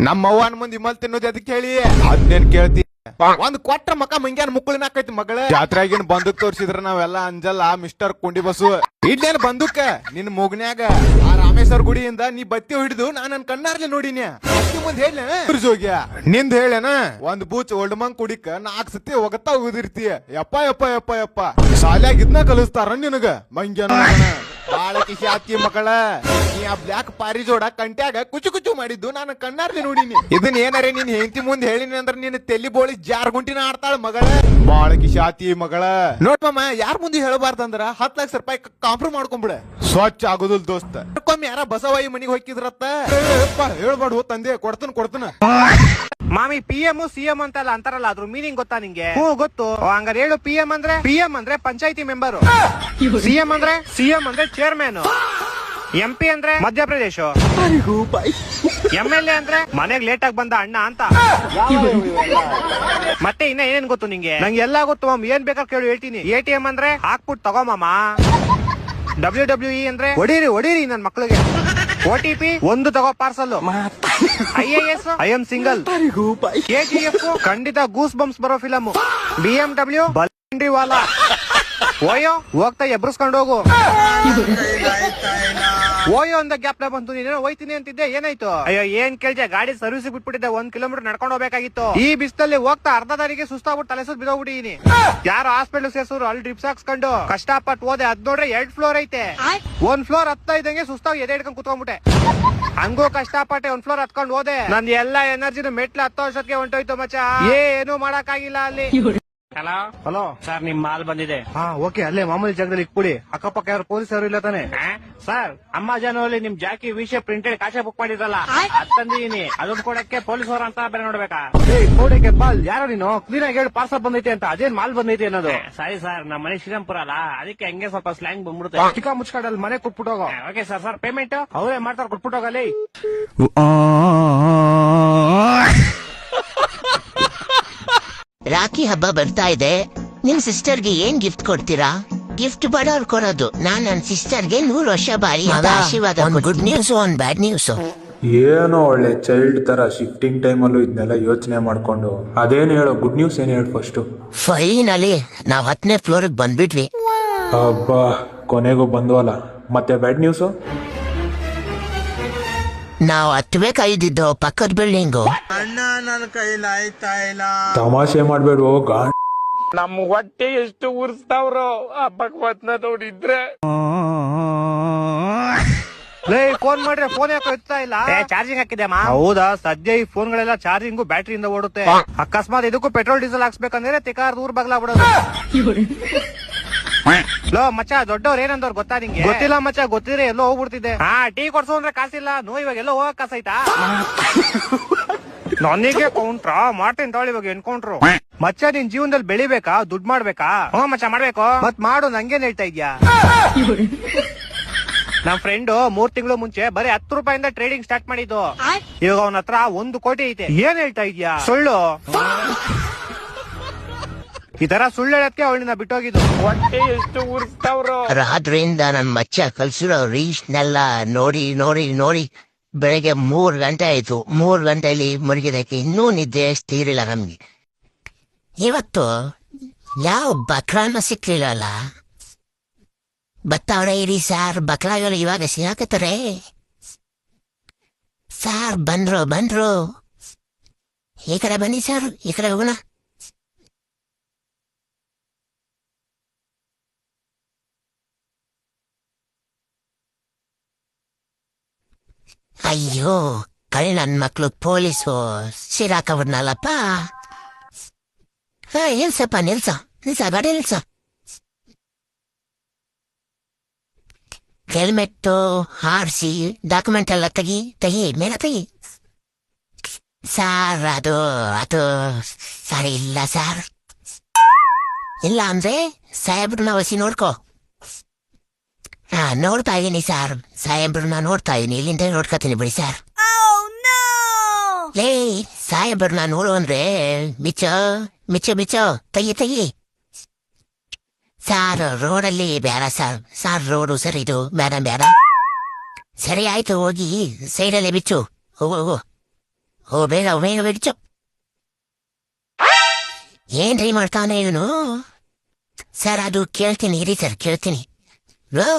ನಮ್ಮ ಅವ್ವನ ಮುಂದೆ ಇಮಲ್ ತಿನ್ನೋದು ಅದಕ್ಕೆ ಹೇಳಿ ಅದ್ನೇನ್ ಕೇಳ್ತಿ ಒಂದ್ ಕೊಟ್ಟ ಮಕ್ಕ ಮಂಗ್ಯಾನ ಮುಕ್ಕಳಿನ ಹಾಕೈತಿ ಮಗಳ ಜಾತ್ರೆಗಿನ ಬಂದೂಕ್ ತೋರ್ಸಿದ್ರ ನಾವೆಲ್ಲ ಅಂಜಲ್ಲ ಮಿಸ್ಟರ್ ಕುಂಡಿ ಬಸು ಇಡ್ಲೇನ್ ಬಂದೂಕ ನಿನ್ ಮೂಗ್ನ್ಯಾಗ ಆ ರಾಮೇಶ್ವರ ಗುಡಿಯಿಂದ ನೀ ಬತ್ತಿ ಹಿಡಿದು ನಾನ್ ನನ್ ಕಣ್ಣಾರ್ಲೆ ನೋಡಿನ್ಯಾ ಮುಂದ್ ಹೇಳ ನಿಂದ್ ಹೇಳೇನ ಒಂದ್ ಬೂಚ್ ಓಲ್ಡ್ ಮಂಗ್ ಕುಡಿಕ 4 ಸತಿ ಹೋಗತ್ತಾ ಉದಿರ್ತೀಯ ಯಪ್ಪ ಯಪ್ಪ ಯಪ್ಪ ಯಪ್ಪ ಶಾಲ್ಯಾಗ ಇದನ್ನ ಕಲಿಸ್ತಾರ ನಿನಗ ಮಂಗ್ಯಾನ ಬಾಳ ಕಿಸಿ ಆತಿ ಮಕ್ಕಳ ನೀ ಆ ಬ್ಲಾಕ್ ಪಾರಿ ಜೋಡ ಕಂಟ್ಯಾಗ ಕುಚು ಕುಚು ಮಾಡಿದ್ದು ನಾನು ಕಣ್ಣಾರ್ಲಿ ನೋಡಿನಿ ಇದನ್ ಏನಾರೇ ನೀನ್ ಹೆಂಡತಿ ಮುಂದೆ ಹೇಳಿನಿ ಅಂದ್ರ ನೀನ್ ತೆಲಿ ಬೋಳಿ ಜಾರ್ ಗುಂಟಿನ ಆಡ್ತಾಳ ಮಗಳ ಬಾಳ ಕಿಸಿ ಆತಿ ಮಗಳ ನೋಡ್ಮಮ್ಮ ಯಾರ ಮುಂದೆ ಹೇಳಬಾರ್ದಂದ್ರ 10 ಲಕ್ಷ ರೂಪಾಯಿ ಕಾಂಪ್ರಮೈಸ್ ಮಾಡ್ಕೊಂಡ್ಬಿಡ ಸ್ವಚ್ಛ ಆಗೋದಿಲ್ ದೋಸ್ತ ಕೊಮ್ಮೆ ಯಾರ ಬಸವಾಯಿ ಮನಿಗೆ ಹೋಗಿದ್ರತ್ತ ಹೇಳ್ಬಾರ್ದು ತಂದೆ ಕೊಡ್ತನ ಮಾಮಿ PM CM ಅಂತಲ್ಲ ಅಂತಾರಲ್ಲ ಅದ್ರ ಮೀನಿಂಗ್ ಗೊತ್ತಾ ನಿಂಗೆ? ಗೊತ್ತು. ಹಂಗಾರೆ ಹೇಳು PM ಅಂದ್ರೆ ಪಂಚಾಯತಿ ಮೆಂಬರ್, CM ಅಂದ್ರೆ ಚೇರ್ಮನ್, MP ಅಂದ್ರೆ ಮಧ್ಯಪ್ರದೇಶ, MLA ಅಂದ್ರೆ ಮನೆಗ್ ಲೇಟ್ ಆಗಿ ಬಂದ ಅಣ್ಣ ಅಂತ. ಮತ್ತೆ ಇನ್ನ ಏನೇನ್ ಗೊತ್ತು ನಿಂಗೆ? ನಂಗೆ ಎಲ್ಲಾ ಗೊತ್ತು ಮಾಮ್, ಏನ್ ಬೇಕಾದ್ರೆ ಕೇಳು ಹೇಳ್ತೀನಿ. ATM ಅಂದ್ರೆ ಹಾಕ್ಬಿಟ್ಟು ತಗೋಮಾಮ, WWE ಅಂದ್ರೆ ಹೊಡೀರಿ ನನ್ ಮಕ್ಳಿಗೆ, OTP ಒಂದು ತಗೋ parcel, IAS I am single, KGF ಖಂಡಿತ ಗೂಸ್ ಬಂಪ್ಸ್ ಬರೋ ಫಿಲಮ್, BMW ಬಲ್ರಿ ವಾಲಾ, ಓಯೋ ಹೋಗ್ತಾ ಎಬ್ರಸ್ಕೊಂಡು ಹೋಗು. ಓಯೋ ಅಂದ ಗ್ಯಾಪ್ ಬಂತು, ನೀನೇನೋ ಹೋಯ್ತೀನಿ ಅಂತಿದ್ದೆ, ಏನಾಯ್ತು? ಅಯ್ಯೋ ಏನ್ ಕೇಳ್ದೆ, ಗಾಡಿ ಸರ್ವಿಸ್ ಬಿಟ್ಬಿಟ್ಟಿದ್ದೆ, 1 ಕಿಲೋಮೀಟರ್ ನಡ್ಕೊಂಡು ಹೋಗ್ಬೇಕಾಗಿತ್ತು. ಈ ಬಿಸ್ತಲ್ಲಿ ಹೋಗ್ತಾ ಅರ್ಧ ದಾರಿಗೆ ಸುಸ್ತಾಗ್ಬಿಟ್ಟು ತಲೆ ಸುತ್ತ ಬಿದೋಗ್ಬಿಟ್ಟಿದೀನಿ. ಯಾರು ಹಾಸ್ಪಿಟಲ್ ಸೇರ್ಸೋರು ಅಲ್ಲಿ ಡ್ರಿಪ್ಸ್ ಹಾಕ್ಸ್ಕೊಂಡು ಕಷ್ಟಪಟ್ಟು ಹೋದೆ. ಅದ್ ನೋಡ್ರೆ 2 ಫ್ಲೋರ್ ಐತೆ, 1 ಫ್ಲೋರ್ ಹತ್ತಾ ಇದ್ದಂಗೆ ಸುಸ್ತಾಗಿ ಎದೆ ಹಿಡ್ಕೊಂಡು ಕುತ್ಕೊಂಡ್ಬಿಟ್ಟೆ. ಹಂಗೂ ಕಷ್ಟಪಟ್ಟೆ 1 ಫ್ಲೋರ್ ಹತ್ಕೊಂಡು ಹೋದೆ. ನಂದ್ ಎಲ್ಲಾ ಎನರ್ಜಿನ ಮೆಟ್ಲು 10 ವರ್ಷಕ್ಕೆ ಹೊಂಟೋಯ್ತು ಮಚ್ಚ, ಏನು ಮಾಡಕ್ ಆಗಿಲ್ಲ ಅಲ್ಲಿ. ಹಲೋ ಸರ್, ನಿಮ್ ಮಾಲ್ ಬಂದಿದೆ. ಓಕೆ, ಅಲ್ಲೇ ಮಾಮೂಲಿ ಜಾಗದಲ್ಲಿ ಇಟ್ಬಿಡಿ. ಅಕ್ಕಪಕ್ಕ ಯಾರು ಪೊಲೀಸರು ಇಲ್ಲ ತಾನೆ? ಸರ್, ಅಮೆಜಾನ್ ಅಲ್ಲಿ ನಿಮ್ ಜಾಕಿ ವಿಷಯ ಪ್ರಿಂಟೆಡ್ ಕಾಶೆ ಬುಕ್ ಮಾಡಿದ್ರಲ್ಲ, ಅದ್ ತಂದಿದೀನಿ. ಅದನ್ನ ಕೊಡಕ್ಕೆ ಪೊಲೀಸರು ಅಂತ ಬೇರೆ ನೋಡ್ಬೇಕಾ? ಕೋಡಿಗೆ ಬಾಲ್ ಯಾರೋ ನೀನು ಕ್ಲೀನ್ ಆಗಿ ಹೇಳಿ ಪಾರ್ಸಲ್ ಬಂದೈತೆ ಅಂತ. ಅದೇನ್ ಮಾಲ್ ಬಂದೈತೆ ಅನ್ನೋದು? ಸಾರಿ ಸರ್, ನಮ್ಮ ಮನೆ ಶ್ರೀರಾಮ್ಪುರ ಅಲ್ಲ, ಅದಕ್ಕೆ ಹಂಗೆ ಸ್ವಲ್ಪ ಸ್ಲ್ಯಾಂಗ್ ಬಂದ್ಬಿಡುತ್ತೆ. ಚಿಕ್ಕ ಮುಚ್ಕಾಡಲ್ಲಿ ಮನೆ ಕೊಟ್ಬಿಟ್ಟೋಗ. ಓಕೆ ಸರ್, ಪೇಮೆಂಟ್ ಅವರೇ ಮಾಡ್ತಾರೆ, ಕೊಟ್ಬಿಟ್ಟೋಗಲ್ಲಿ. ರಾಖಿ ಹಬ್ಬ ಬರ್ತಾ ಇದೆ. ನಿಮ್ ಸಿಸ್ಟರ್ಗೆ ಏನ್ ಗಿಫ್ಟ್ ಕೊಡ್ತೀರಾ? ಗಿಫ್ಟ್ ಬಡವ್ರು ಕೊಡೋದು. ನಾನ್ ನನ್ ಸಿಸ್ಟರ್ಗೆ 100 ವರ್ಷ ಬಾರಿ ಆಶೀರ್ವಾದ. ಒಂದ್ ಗುಡ್ ನ್ಯೂಸ್, ಒಂದ್ ಬ್ಯಾಡ್ ನ್ಯೂಸ್. ಏನೋ ಒಳ್ಳೆ ಚೈಲ್ಡ್ ತರ ಶಿಫ್ಟಿಂಗ್ ಟೈಮಲ್ಲೂ ಇದನ್ನೆಲ್ಲ ಯೋಚನೆ ಮಾಡ್ಕೊಂಡು, ಅದೇನು ಹೇಳೋ ಗುಡ್ ನ್ಯೂಸ್ ಏನು ಹೇಳು ಫಸ್ಟ್. ಫೈನಲಿ ನಾವ್ 10ನೇ ಫ್ಲೋರ್ಗೆ ಬಂದ್ಬಿಟ್ವಿ. ಹಬ್ಬಾ, ಕೊನೆಗೂ ಬಂದ್ವಲ್ಲ. ಮತ್ತೆ ಬ್ಯಾಡ್ ನ್ಯೂಸು? ನಾವು ಹತ್ಬೇಕಾಗಿದ್ದು ಪಕ್ಕದ ಬಿಲ್ಡಿಂಗು. ಅಣ್ಣ, ನನ್ನ ಕೈಲಾಯ್ತಾ ಇಲ್ಲ. ತಮಾಷೆ ಮಾಡ್ಬೇಡು ನಮ್ ಹೊಟ್ಟೆ ಎಷ್ಟು ಉರ್ಸ್ತಾವ್ರೋ ಹಬ್ಬಕ್ ನೋಡಿದ್ರೆ. ಫೋನ್ ಮಾಡ್ರೆ ಫೋನ್ ಯಾಕೆ ಎತ್ತಾ ಇಲ್ಲ? ಚಾರ್ಜಿಂಗ್ ಹಾಕಿದೆ. ಹೌದಾ? ಸದ್ಯ ಈ ಫೋನ್ಗಳೆಲ್ಲ ಚಾರ್ಜಿಂಗು ಬ್ಯಾಟ್ರಿಯಿಂದ ಓಡುತ್ತೆ. ಅಕಸ್ಮಾತ್ ಇದಕ್ಕೂ ಪೆಟ್ರೋಲ್ ಡೀಸೆಲ್ ಹಾಕ್ಸ್ಬೇಕಂದ್ರೆ ತಿಕಾರ್ ದೂರ ಬಗ್ಲಾಬಿಡೋದು. ಲೋ ಮಚ್ಚ, ದೊಡ್ಡವ್ರ ಏನಂದವ್ರು ಗೊತ್ತಾ ನಿಂಗೆ? ಗೊತ್ತಿಲ್ಲ ಮಚ್ಚ, ಗೊತ್ತಿದ್ರೆ ಎಲ್ಲೋ ಹೋಗ್ಬಿಡ್ತಿದ್ದೆ. ಟೀ ಕೊಡ್ಸು ಅಂದ್ರೆ ಕಾಸಿಲ್ಲ. ಇವಾಗ ಎಲ್ಲೋ ಹೋಗಕ್ ಕಾಸೈತಾ? ನನಗೆ ಕೌಂಟ್ರ ಮಾಡ್ತೀನಿ ತಾಳಿ, ಇವಾಗ ಎನ್ಕೌಂಟ್ರು. ಮಚ್ಚ, ನಿನ್ ಜೀವನದಲ್ಲಿ ಬೆಳಿಬೇಕಾ, ದುಡ್ಡು ಮಾಡ್ಬೇಕಾ? ಮಚ್ಚ ಮಾಡ್ಬೇಕು. ಮತ್ ಮಾಡು, ನಂಗೇನ್ ಹೇಳ್ತಾ ಇದ್ಯಾ? ನಮ್ ಫ್ರೆಂಡ್ 3 ತಿಂಗಳು ಮುಂಚೆ ಬರೀ 10 ರೂಪಾಯಿಂದ ಟ್ರೇಡಿಂಗ್ ಸ್ಟಾರ್ಟ್ ಮಾಡಿದ್ದು. ಇವಾಗ ಅವನ ಹತ್ರ 1 ಕೋಟಿ ಐತೆ. ಏನ್ ಹೇಳ್ತಾ ಇದ್ಯಾ? ಸುಳ್ಳು. ಈ ತರ ಸುಳ್ಳು ಹೇಳಕ್ಕೆ ಅವಳನ್ನ ಬಿಟ್ಟೋಗಿದ್ದು. ಹೊಟ್ಟೆ ಎಷ್ಟು ಉರ್ಸ್ತಾವ್ರೋ. ರಾತ್ರಿಯಿಂದ ನನ್ ಮಚ್ಚ ಕಲ್ಸಿರೋ ರೀಲ್ಸ್ನೆಲ್ಲ ನೋಡಿ ನೋಡಿ ನೋಡಿ ಬೆಳಗ್ಗೆ 3 ಗಂಟೆ ಆಯ್ತು. 3 ಗಂಟೆಯಲ್ಲಿ ಮಲಗಿದಕ್ಕೆ ಇನ್ನೂ ನಿದ್ದೆ ತೀರಿಲ್ಲ ನಮ್ಗೆ. ಇವತ್ತು ಯಾವ ಬಕ್ರಾನ ಸಿಕ್ಲಿಲ್ಲ. ಬತ್ತವ್ರೆ ಇರಿ ಸಾರ್, ಬಕ್ರಾಗಳು ಇವಾಗ ಸಿಗಾಕತ್ತಾರೆ ಸಾರ್. ಬಂದ್ರು. ಈ ಕಡೆ ಬನ್ನಿ ಸಾರ್, ಈ ಕಡೆ ಹೋಗೋಣ. ಅಯ್ಯೋ, ನನ್ ಮಕ್ಳು ಪೊಲೀಸು ಸಿರಾಕವ್ರನ್ನಲ್ಲಪ್ಪ. ನಿಲ್ಸ ಗಾಡಿ ನಿಲ್ಸ. ಹೆಲ್ಮೆಟ್ಟು ಹಾರಿಸಿ ಡಾಕ್ಯುಮೆಂಟ್ ಎಲ್ಲ ತೆಗಿ ಮೇಲೆ ತೆಗಿ. ಸಾರ್, ಅದು ಸರಿ ಇಲ್ಲ ಸಾರ್. ಇಲ್ಲ ಅಂದ್ರೆ ಸಾಹೇಬ್ರನ್ನ ವಸಿ ನೋಡ್ಕೋ. ನೋಡ್ತಾ ಇದೀನಿ ಸರ್, ಸಾಹೇಬ್ರನ್ನ ನೋಡ್ತಾ ಇದೀನಿ, ಇಲ್ಲಿಂದ ನೋಡ್ಕೊತೀನಿ ಬಿಡಿ ಸರ್. ಲೇ, ಸಾಹೇಬ್ರನ್ನ ನೋಡು ಅಂದ್ರೆ ಮಿಚ್ಚೋ ತೆಗಿ. ಸಾರ್, ರೋಡಲ್ಲಿ ಬೇಡ ಸಾರ್, ರೋಡು ಸರ್ ಇದು ಬೇಡ. ಸರಿ ಆಯ್ತು, ಹೋಗಿ ಸೈಡಲ್ಲಿ ಬಿಚ್ಚು. ಹೋಗು ಓ ಬೇಗ ಬೇಗ ಬಿಡ್ಚು. ಏನ್ರಿ ಮಾಡ್ತಾನೆ ಇವನು? ಸರ್ ಅದು ಕೇಳ್ತೀನಿ ಇರಿ ಸರ್ ಕೇಳ್ತೀನಿ. ರೋ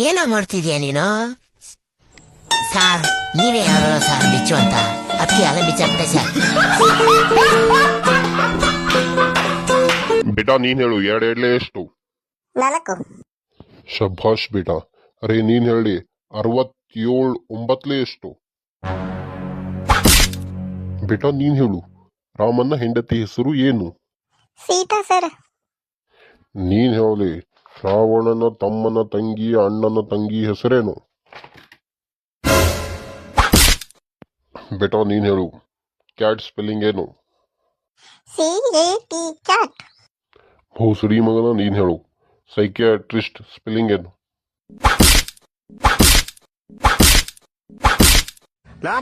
ಏನೋ ಮಾಡ್ತಿದ್ಯಾ ನೀನು? ಸಾರ್ ನೀವೇ ಯಾರೋ ಸಾರ್ ಬಿಚ್ಚು ಅಂತ ಅದಕ್ಕೆ ಅಲ್ಲ ಬಿಚ್ಚಾಕ್ಬಿಟ್ಟೆ ಸರ್. ಬೇಟಾ ನೀನ್ ಹೇಳು, ಎರಡೆಡ್ಲೆ ಎಷ್ಟು? 4. ಶಭಾಷ್ ಬೇಟಾ. ಅರೆ ನೀನ್ ಹೇಳಿ, 67 9 ಎಷ್ಟು? ಬೇಟಾ ನೀನ್ ಹೇಳು, ರಾಮನ ಹೆಂಡತಿ ಹೆಸರು ಏನು? ಸೀತಾ ಸರ್. ನೀನ್ ಹೇಳಿ, ರಾವಣನ ತಮ್ಮನ ತಂಗಿ ಅಣ್ಣನ ತಂಗಿ ಹೆಸರೇನು? ಬೇಟಾ ನೀನ್ ಹೇಳು, ಕ್ಯಾಟ್ ಸ್ಪೆಲ್ಲಿಂಗ್ ಏನು? CAT cat. ಭೋಸಡಿ ಮಗನ ನೀನ್ ಹೇಳು, ಸೈಕಿಯಾಟ್ರಿಸ್ಟ್ ಸ್ಪೆಲ್ಲಿಂಗ್ ಏನು?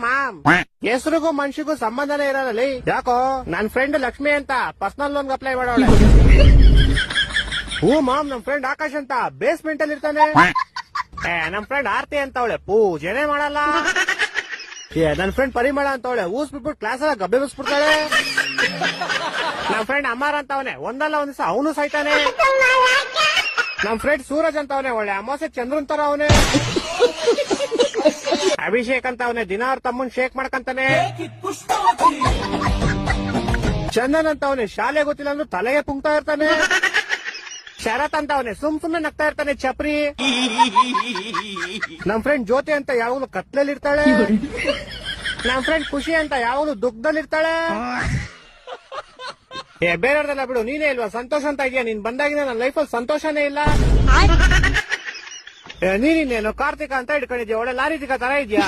ಮ್ಯಾಮ್, ಹೆಸರಿಗೂ ಮನ್ಷಿಗೂ ಸಂಬಂಧನೇ ಇರೋದಲ್ಲಿ. ಯಾಕೋ ನನ್ ಫ್ರೆಂಡ್ ಲಕ್ಷ್ಮಿ ಅಂತ ಪರ್ಸನಲ್ ಲೋನ್ ಅಪ್ಲೈ ಮಾಡೋಳೆ. ಹ್ಞೂ ಮಾಮ್, ನಮ್ ಫ್ರೆಂಡ್ ಆಕಾಶ್ ಅಂತ ಬೇಸ್ಮೆಂಟ್ ಅಲ್ಲಿ ಇರ್ತಾನೆ. ನಮ್ ಫ್ರೆಂಡ್ ಆರ್ತಿ ಅಂತ ಅವಳೆ ಪೂಜೆನೆ ಮಾಡಲ್ಲ. ನನ್ ಫ್ರೆಂಡ್ ಪರಿಮಳ ಅಂತ ಅವಳೆ ಊಸ್ ಬಿಟ್ಬಿಟ್ಟು ಕ್ಲಾಸ್ ಎಲ್ಲ ಗಬ್ಬೆ ಬಿಸ್ಬಿಡ್ತಾಳೆ. ನಮ್ ಫ್ರೆಂಡ್ ಅಮ್ಮಾರ ಅಂತ ಅವನೇ ಒಂದಲ್ಲ ಒಂದ್ ದಿವಸ ಅವನು ಸಾಯ್ತಾನೆ. ನಮ್ ಫ್ರೆಂಡ್ ಸೂರಜ್ ಅಂತ ಅವನೇ ಒಳ್ಳೆ ಅಮಾವಾಸ್ಯೆ ಚಂದ್ರನ್ ತರ ಅವನೇ. ಅಭಿಷೇಕ್ ಅಂತ ಅವನೇ ದಿನ ಅವ್ರ ತಮ್ಮನ್ ಶೇಕ್ ಮಾಡ್ಕಂತಾನೆ. ಚಂದನ್ ಅಂತ ಅವನೇ ಶಾಲೆ ಗೊತ್ತಿಲ್ಲ ಅಂದ್ರೂ ತಲೆಗೆ ಪುಂಕ್ತಾ ಇರ್ತಾನೆ. ಶರತ್ ಅಂತ ಅವನೇ ಸುಮ್ನೆ ನಗ್ತಾ ಇರ್ತಾನೆ ಚಪ್ರಿ. ನಮ್ ಫ್ರೆಂಡ್ ಜ್ಯೋತಿ ಅಂತ ಯಾವಾಗ್ಲೂ ಕತ್ಲಲ್ಲಿ ಇರ್ತಾಳೆ. ನಮ್ ಫ್ರೆಂಡ್ ಖುಷಿ ಅಂತ ಯಾವಾಗ್ಲೂ ದುಃಖದಲ್ಲಿ ಇರ್ತಾಳೆ. ಬೇರೆಯವ್ರದೆಲ್ಲ ಬಿಡು, ನೀನೇ ಇಲ್ವಾ ಸಂತೋಷ ಅಂತ ಇದೆಯಾ? ನೀನ್ ಬಂದಾಗಿನ ನನ್ನ ಲೈಫಲ್ಲಿ ಸಂತೋಷನೇ ಇಲ್ಲ. ನೀನೇನು ಕಾರ್ತಿಕ ಅಂತ ಇಟ್ಕೊಂಡಿದ್ಯಾ? ಒಳ್ಳೆ ಲಾರಿತಿಕ ತರ ಇದೆಯಾ?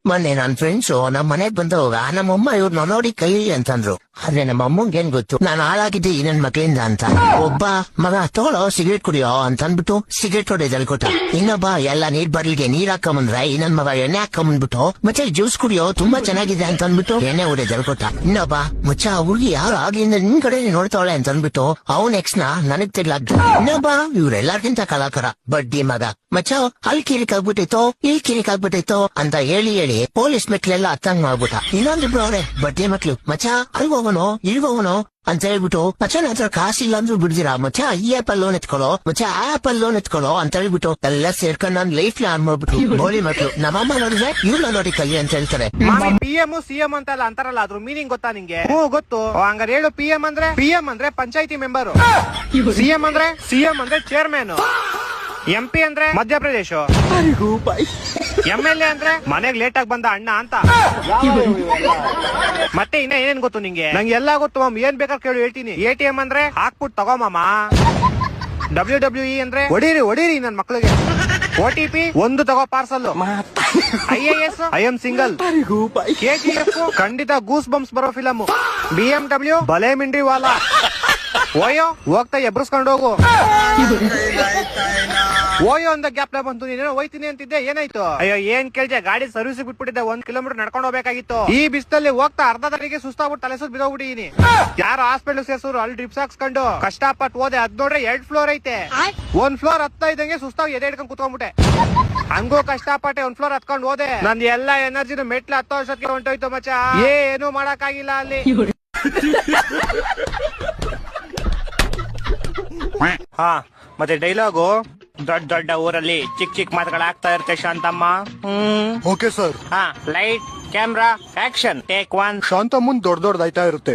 ಮೊನ್ನೆ ನನ್ನ ಫ್ರೆಂಡ್ಸು ನಮ್ಮ ಮನೆಗ್ ಬಂದವಾಗ ನಮ್ಮಮ್ಮ ಇವ್ರನ್ನ ನೋಡಿ ಕೈ ಅಂತಂದ್ರು. ಆದ್ರೆ ನಮ್ಮ ಅಮ್ಮಂಗೇನ್ ಗೊತ್ತು ನಾನು ಹಾಳಾಗಿದ್ದೆ ಈ ನನ್ ಮಕ್ಳಿಂದ ಅಂತ. ಒಬ್ಬ ಮಗ ತಗೊಳ್ಳೋ ಸಿಗರೇಟ್ ಕುಡಿಯೋ ಅಂತ ಅಂದ್ಬಿಟ್ಟು ಸಿಗರೇಟ್ ಹೊಡೆದಲ್ಲಿ ಕೊಟ್ಟ. ಇನ್ನೊಬ್ಬ ಎಲ್ಲ ನೀರ್ ಬರ್ಲಿಗೆ ನೀರ್ ಹಾಕೊಂಬಂದ್ರೆ ಇನ್ನೊಂದ್ ಮಗ ಎಣ್ಣೆ ಹಾಕೊಂಬಂದ್ಬಿಟ್ಟು ಮತ್ತೆ ಜ್ಯೂಸ್ ಕುಡಿಯೋ ತುಂಬಾ ಚೆನ್ನಾಗಿದೆ ಅಂತ ಅಂದ್ಬಿಟ್ಟು ಎಣ್ಣೆ ಹೊಡೆದಲ್ಲಿ ಕೊಟ್ಟ. ಇನ್ನೊಬ್ಬ ಮುಚ್ಚ ಹುಡುಗಿ ಯಾರು ಆಗ್ಲಿಂದ ನಿನ್ ಕಡೆ ನೋಡ್ತಾವಳೆ ಅಂತ ಅಂದ್ಬಿಟ್ಟು ಅವನ್ ಎಕ್ಸ್ ನ ನನಗ್ ತೆಗ್ಲಾಗ್ದ. ಇನ್ನೊಬ್ಬ ಇವ್ರೆಲ್ಲಾರ್ಗಿಂತ ಕಲಾಕಾರ ಬಡ್ಡಿ ಮಗ ಮಚ್ಚ ಅಲ್ಲಿ ಕಿರಿಕ್ ಆಗ್ಬಿಟ್ಟಿತ್ತು ಇಲ್ಲಿ ಕಿರಿಕ್ ಆಗ್ಬಿಟ್ಟಿತ್ತು ಅಂತ ಹೇಳಿ ಹೇಳಿ ಪೊಲೀಸ್ ಮೆಟ್ಲೆಲ್ಲ ಹತ್ತಂಗ್ ಮಾಡ್ಬಿಟ್ಟ. ಇನ್ನೊಂದಿಬ್ರು ಅವ್ರೆ ಬಡ್ಡಿ ಮಕ್ಳು ಮಚ್ಚ ಅಲ್ಗೋಗೋನು ಇಲ್ಗೋಗೋನು ಅಂತ ಹೇಳ್ಬಿಟ್ಟು ಮಚ್ಚ ನನ್ನ ಹತ್ರ ಕಾಸಿಲ್ಲ ಅಂದ್ರೂ ಬಿಡ್ದಿರಾ ಮಚ್ಚ ಈ ಆಪಲ್ ಲೋನ್ ಎತ್ಕೊಳ್ಳೋ ಮಚ್ಚ ಆ ಆಪಲ್ ಲೋನ್ ಎತ್ಕೊಳ್ಳೋ ಅಂತ ಹೇಳ್ಬಿಟ್ಟು ಎಲ್ಲ ಸೇರ್ಕೊಂಡು ನಾನು ಲೈಫ್ ಆನ್ ಮಾಡ್ಬಿಟ್ಟು ಬೋಳಿ ಮಕ್ಳು. ನಮ್ಮಮ್ಮ ನೋಡಿದ್ರೆ ಇವ್ರನ್ನ ನೋಡಿ ಕಲಿ ಅಂತ ಹೇಳ್ತಾರೆ. PM CM ಅಂತೆಲ್ಲ ಅಂತಾರಲ್ಲ, ಅದ್ರ ಮೀನಿಂಗ್ ಗೊತ್ತಾ ನಿಂಗೆ? ಹ್ಞೂ ಗೊತ್ತು. ಹಂಗಾರೆ ಹೇಳು. PM ಅಂದ್ರೆ ಪಂಚಾಯತಿ ಮೆಂಬರು. CM ಅಂದ್ರೆ ಚೇರ್ಮನ್. MP ಅಂದ್ರೆ ಮಧ್ಯಪ್ರದೇಶ. MLA ಅಂದ್ರೆ ಮನೆಗ್ ಲೇಟ್ ಆಗಿ ಬಂದ ಅಣ್ಣ ಅಂತ. ಮತ್ತೆ ಇನ್ನ ಏನೇನ್ ಗೊತ್ತು ನಿಂಗೆ? ನಂಗೆ ಎಲ್ಲಾ ಗೊತ್ತು ಮಾಮ್, ಏನ್ ಬೇಕಾದ್ರೆ ಕೇಳು ಹೇಳ್ತೀನಿ. ATM ಅಂದ್ರೆ ಹಾಕ್ಬಿಟ್ಟು ತಗೋ ಮಾಮ. WWE ಅಂದ್ರೆ ಹೊಡೀರಿ ನನ್ ಮಕ್ಳಿಗೆ. OTP ಒಂದು ತಗೋ parcel. IAS I M single. KGF ಖಂಡಿತ ಗೂಸ್ ಬಂಪ್ಸ್ ಬರೋ ಫಿಲಮ್. BMW ಬಲೆ ಮಿಂಡ್ರಿ ವಾಲಾ. ಓಯೋ ಹೋಗ್ತಾ ಎಬ್ರಸ್ಕೊಂಡು ಹೋಗು. ಓಯೋ ಅಂದ ಗ್ಯಾಪ್ ಬಂತು. ನೀನೇನೋ ಹೋಯ್ತೀನಿ ಅಂತಿದ್ದೆ, ಏನಾಯ್ತು? ಅಯ್ಯೋ ಏನ್ ಕೇಳ್ದೆ, ಗಾಡಿ ಸರ್ವಿಸ್ ಬಿಟ್ಬಿಟ್ಟಿದ್ದೆ. 1 ಕಿಲೋಮೀಟರ್ ನಡ್ಕೊಂಡು ಹೋಗ್ಬೇಕಾಗಿತ್ತು. ಈ ಬಿಸ್ತಲ್ಲಿ ಹೋಗ್ತಾ ಅರ್ಧ ದಾರಿಗೆ ಸುಸ್ತಾಗ್ಬಿಟ್ಟು ತಲೆ ಸುತ್ತ ಬಿದ್ದೋಗ್ಬಿಟ್ಟಿದೀನಿ. ಯಾರು ಹಾಸ್ಪಿಟಲ್ ಸೇರ್ಸೋರು ಅಲ್ಲಿ ಡ್ರಿಪ್ಸ್ ಹಾಕ್ಸ್ಕೊಂಡು ಕಷ್ಟಪಟ್ಟು ಹೋದೆ. ಅದ್ ನೋಡ್ರೆ 2 ಫ್ಲೋರ್ ಐತೆ. 1 ಫ್ಲೋರ್ ಹತ್ತಾ ಇದ್ದಂಗೆ ಸುಸ್ತಾಗಿ ಎದೆ ಹಿಡ್ಕೊಂಡು ಕುತ್ಕೊಂಡ್ಬಿಟ್ಟೆ. ಹಂಗೂ ಕಷ್ಟಪಟ್ಟೆ 1 ಫ್ಲೋರ್ ಹತ್ಕೊಂಡು ಹೋದೆ. ನಂದು ಎಲ್ಲಾ ಎನರ್ಜಿನ ಮೆಟ್ಲು 10 ವರ್ಷಕ್ಕೆ ಹೊಂಟೋಯ್ತು ಮಚ್ಚ. ಏನು ಮಾಡಕ್ ಆಗಿಲ್ಲ ಅಲ್ಲಿ. ಹಾ ಮತ್ತೆ ಡೈಲಾಗು, ದೊಡ್ಡ ದೊಡ್ಡ ಊರಲ್ಲಿ ಚಿಕ್ಕ ಚಿಕ್ಕ ಮಾತುಗಳಾಗ್ತಾ ಇರುತ್ತೆ ಶಾಂತಮ್ಮ. Okay sir. ಹಾ light camera action take 1. Shanta ಮುಂದ್ ದೊಡ್ಡದಾಯ್ತಾ ಇರುತ್ತೆ.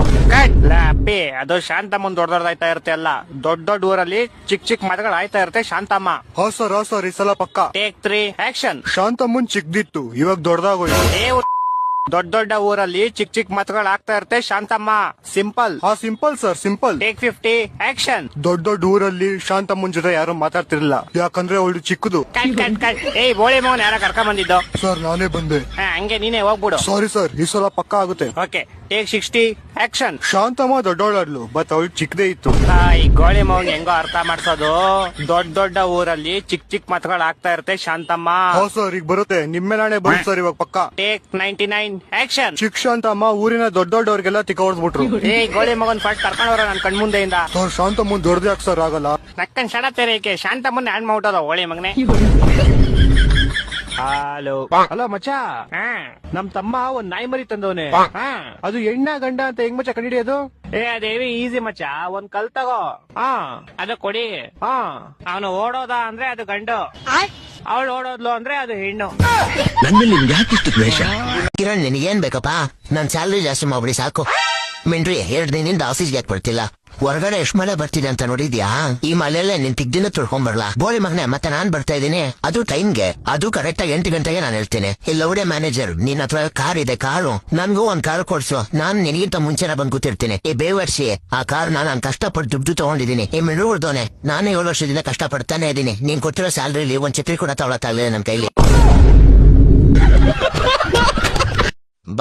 ಅದು ಶಾಂತಮ್ಮನ್ ದೊಡ್ಡದಾಯ್ತಾ ಇರುತ್ತೆ ಅಲ್ಲ, ದೊಡ್ಡ ಊರಲ್ಲಿ ಚಿಕ್ಕ ಚಿಕ್ಕ ಮಾತುಗಳು ಆಯ್ತಾ ಇರುತ್ತೆ ಶಾಂತಮ್ಮ. ಹಾ ಸರ್ ಈ ಸಲ ಪಕ್ಕ. Take 3 action. ಶಾಂತ ಮುಂದ್ ಚಿಕ್ಕದಿತ್ತು, ಇವಾಗ ದೊಡ್ಡದಾಗೋಯ್ತು. ದೊಡ್ಡ ಊರಲ್ಲಿ ಚಿಕ್ಕ ಚಿಕ್ಕ ಮಾತುಗಳು ಆಗ್ತಾ ಇರುತ್ತೆ ಶಾಂತಮ್ಮ. ಸಿಂಪಲ್. ಹಾ simple sir simple. Take 50 action. ದೊಡ್ಡ ಊರಲ್ಲಿ ಶಾಂತಮ್ಮನ್ ಜೊತೆ ಯಾರು ಮಾತಾಡ್ತಿರ್ಲಿಲ್ಲ, ಯಾಕಂದ್ರೆ ಅವಳು ಚಿಕ್ಕದು. ಏಯ್ ಬೋಳಿ ಮೋಹನ್ ಯಾರ ಕರ್ಕೊಂಡ್ ಬಂದಿದ್ದು? ಸರ್ ನಾನೇ ಬಂದೆ. ಹಂಗೆ ನೀನೇ ಹೋಗ್ಬಿಡು. ಸಾರಿ ಸರ್, ಈ ಸಲ ಪಕ್ಕ ಆಗುತ್ತೆ. Okay take 60 action. ಶಾಂತಮ್ಮ ದೊಡ್ಡವಳಾಡ್ಲು ಬಟ್ ಅವಳು ಚಿಕ್ಕದೇ ಇತ್ತು. ಈ ಗೋಳಿ ಮೌನ್ ಹೆಂಗೋ ಅರ್ಥ ಮಾಡ್ಸೋದು. ದೊಡ್ಡ ದೊಡ್ಡ ಊರಲ್ಲಿ ಚಿಕ್ಕ ಚಿಕ್ಕ ಮಾತುಗಳು ಆಗ್ತಾ ಇರುತ್ತೆ ಶಾಂತಮ್ಮ. ಹೌದು ಸರ್, ಈಗ ಬರುತ್ತೆ. ನಿಮ್ಮೇಲಾಣೆ ಬರುತ್ತೆ ಸರ್ ಇವಾಗ ಪಕ್ಕ. Take 99 action. ಚಿಕ್ಕ ಶಾಂತಮ್ಮ ಊರಿನ ದೊಡ್ಡವ್ರಿಗೆಲ್ಲ ತಿಕ್ಕ ಹೊಡ್ಸ್ಬಿಟ್ರು. ಗೋಳಿ ಮಗನ್ ಫಸ್ಟ್ ಕರ್ಕೊಂಡವ್ರ ನನ್ ಕಣ್ಮುಂದೆಯಿಂದ. ಸರ್ ಶಾಂತಮ್ಮನ್ ದೊಡ್ಡದೇ ಯಾಕೆ ಸರ್ ಆಗಲ್ಲ? ನಕ್ಕನ್ ಶಡ ತೆರೇಕೆ ಶಾಂತಮ್ಮನ್ ಹ್ಯಾಂಡ್ ಮಾಡ್ಬಿಟ್ಟದ ಹೋಳಿ ಮಗನೆ. ಹಲೋ ಹಲೋ ಮಚ್ಚ, ನಮ್ ತಮ್ಮ ಒಂದ್ ನಾಯಿ ಮರಿ ತಂದವನೆ. ಅದು ಹೆಣ್ಣ ಗಂಡ ಅಂತ ಹೆಂಗ್ ಮಚ್ಚ ಕಂಡಿಡಿಯೋದು? ಅದೇವಿ ಈಸಿ ಮಚ್ಚ, ಒಂದ್ ಕಲ್ ತಗೋ. ಅದು ಕೊಡಿ. ಅವನು ಓಡೋದ ಅಂದ್ರೆ ಅದು ಗಂಡು, ಅವಳು ಓಡೋದ್ಲು ಅಂದ್ರೆ ಅದು ಹೆಣ್ಣು. ನನ್ನಲ್ಲಿ ನಿಮ್ಗೆ ಯಾಕಿಷ್ಟು ದ್ವೇಷ? ಕಿರಣ್, ನಿನಗೇನ್ ಬೇಕಪ್ಪ? ನನ್ ಸ್ಯಾಲರಿ ಜಾಸ್ತಿ ಮಾಡ್ಬಿಡಿ ಸಾಕು. ಮಿಂಡ್ರಿ 2 ದಿನದಿಂದ ಆಫೀಸ್ಗೆ ಯಾಕೆ ಬರ್ತಿಲ್ಲ? ಹೊರಗಡೆ ಎಷ್ಟ್ ಮಳೆ ಬರ್ತಿದೆ ಅಂತ ನೋಡಿದ್ಯಾ? ಈ ಮಳೆಯಲ್ಲೇ ನಿನ್ ತಿಗ್ದಿನ ತುಳ್ಕೊಂಡ್ಬರ್ಲಾ? ಬೋಳಿ ಮಗನೆ, ಮತ್ತೆ ನಾನ್ ಬರ್ತಾ ಇದ್ದೀನಿ. ಅದು ಟೈಮ್ಗೆ, ಅದು ಕರೆಕ್ಟ್ ಆಗಿ 8 ಗಂಟೆಗೆ ನಾನು ಹೇಳ್ತೇನೆ. ಇಲ್ಲವಡೆ ಮ್ಯಾನೇಜರ್, ನಿನ್ ಹತ್ರ ಕಾರ್ ಇದೆ, ಕಾರು ನನ್ಗೂ ಒಂದ್ ಕಾರ್ ಕೊಡ್ಸು. ನಾನ್ ನಿನಗಿಂತ ಮುಂಚೆನೆ ಬಂದ್ ಕೂತಿರ್ತೀನಿ. ಈ ಬೇವರ್ಸಿ ಆ ಕಾರ್ ನಾನು ಕಷ್ಟಪಟ್ಟು ದುಡ್ಡು ತಗೊಂಡಿದ್ದೀನಿ. ಈ ಮಿಂಡು ಹೊಡ್ದೋನೆ, ನಾನೇ 7 ವರ್ಷದಿಂದ ಕಷ್ಟಪಡ್ತಾನೆ ಇದ್ದೀನಿ. ನೀನ್ ಕೊಟ್ಟಿರೋ ಸ್ಯಾಲರಿಲಿ ಒಂದ್ ಛತ್ರಿ ಕೂಡ ತಗೊಳಕ್ಕಾಗಲಿಲ್ಲ ನನ್ ಕೈಲಿ.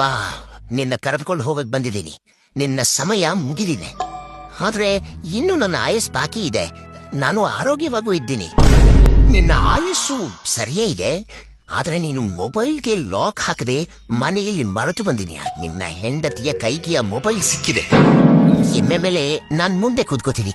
ಬಾ, ನಿನ್ನ ಕರೆದುಕೊಂಡು ಹೋಗಕ್ ಬಂದಿದ್ದೀನಿ. ನಿನ್ನ ಸಮಯ ಮುಗಿದಿದೆ. ಆದ್ರೆ ಇನ್ನು ನನ್ನ ಆಯಸ್ ಬಾಕಿ ಇದೆ. ನಾನು ಆರೋಗ್ಯವಾಗೂ ಇದ್ದೀನಿ. ನಿನ್ನ ಆಯಸ್ಸು ಸರಿಯೇ ಇದೆ. ಆದ್ರೆ ನೀನು ಮೊಬೈಲ್ಗೆ ಲಾಕ್ ಹಾಕದೆ ಮನೆಯಲ್ಲಿ ಮರೆತು ಬಂದಿದ್ಯಾ. ನಿನ್ನ ಹೆಂಡತಿಯ ಕೈಗೆ ಮೊಬೈಲ್ ಸಿಕ್ಕಿದೆ. ಎಮ್ಮೆ ಮೇಲೆ ನಾನ್ ಮುಂದೆ ಕೂತ್ಕೋತೀನಿ.